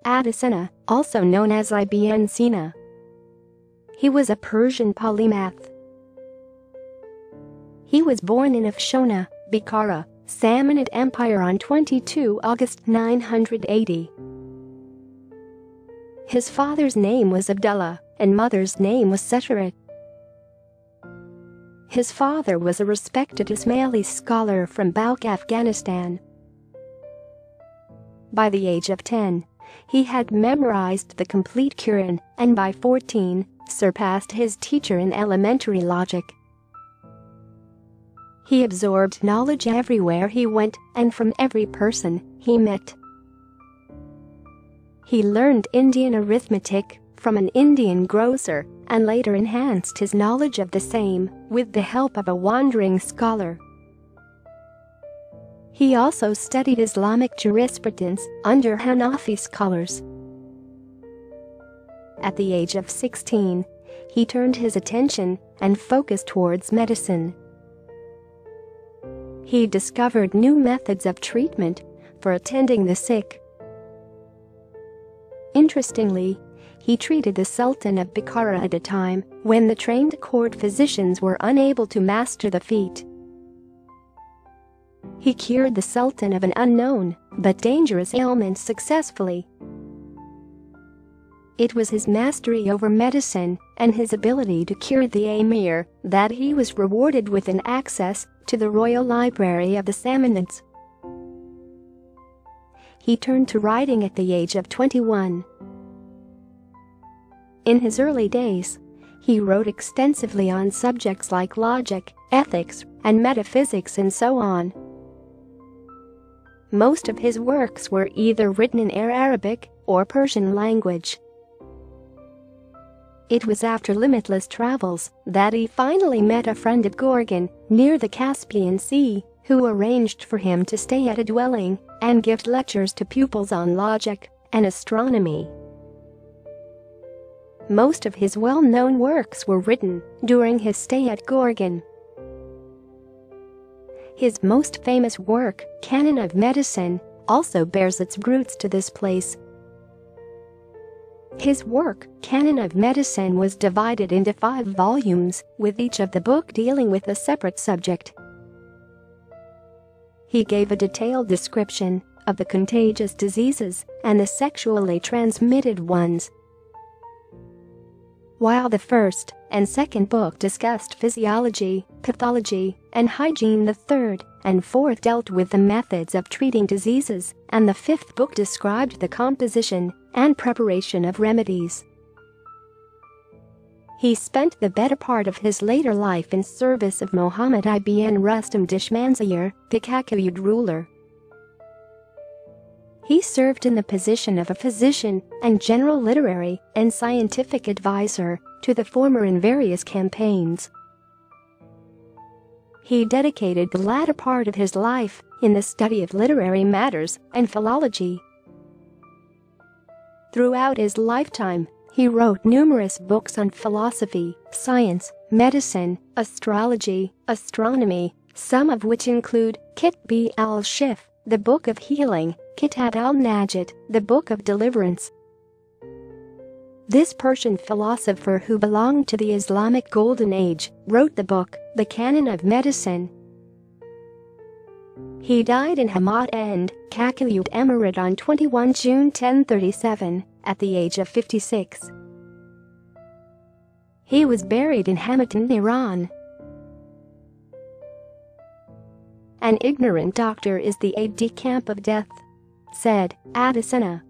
Avicenna, also known as Ibn Sina. He was a Persian polymath. He was born in Avicenna, Bukhara, Samanid Empire on 22 August 980. His father's name was Abdullah, and mother's name was Setarat. His father was a respected Ismaili scholar from Balkh, Afghanistan. By the age of 10, he had memorized the complete Quran, and by 14, surpassed his teacher in elementary logic. He absorbed knowledge everywhere he went and from every person he met. He learned Indian arithmetic from an Indian grocer and later enhanced his knowledge of the same with the help of a wandering scholar. He also studied Islamic jurisprudence under Hanafi scholars. At the age of 16, he turned his attention and focus towards medicine. He discovered new methods of treatment for attending the sick. Interestingly, he treated the Sultan of Bukhara at a time when the trained court physicians were unable to master the feat. He cured the Sultan of an unknown but dangerous ailment successfully. It was his mastery over medicine and his ability to cure the emir that he was rewarded with an access to the royal library of the Samanids. He turned to writing at the age of 21. In his early days, he wrote extensively on subjects like logic, ethics, and metaphysics and so on. Most of his works were either written in Arabic or Persian language. It was after limitless travels that he finally met a friend at Gorgan, near the Caspian Sea, who arranged for him to stay at a dwelling and give lectures to pupils on logic and astronomy. Most of his well-known works were written during his stay at Gorgan. His most famous work, Canon of Medicine, also bears its roots to this place. His work, Canon of Medicine, was divided into 5 volumes, with each of the book dealing with a separate subject. He gave a detailed description of the contagious diseases and the sexually transmitted ones. While the first and second book discussed physiology, pathology, and hygiene, the third and fourth dealt with the methods of treating diseases, and the fifth book described the composition and preparation of remedies. He spent the better part of his later life in service of Muhammad ibn Rustam Dishmanzir, the Kakuyid ruler. He served in the position of a physician and general literary and scientific advisor to the former in various campaigns. He dedicated the latter part of his life in the study of literary matters and philology. Throughout his lifetime, he wrote numerous books on philosophy, science, medicine, astrology, astronomy, some of which include Kitb al-Shif, the Book of Healing, Kitab al-Najid, the Book of Deliverance. This Persian philosopher, who belonged to the Islamic Golden Age, wrote the book, The Canon of Medicine. He died in Hamad and Kakuyid Emirate on 21 June 1037, at the age of 56. He was buried in Hamadan, Iran. An ignorant doctor is the aide de camp of death, said Avicenna.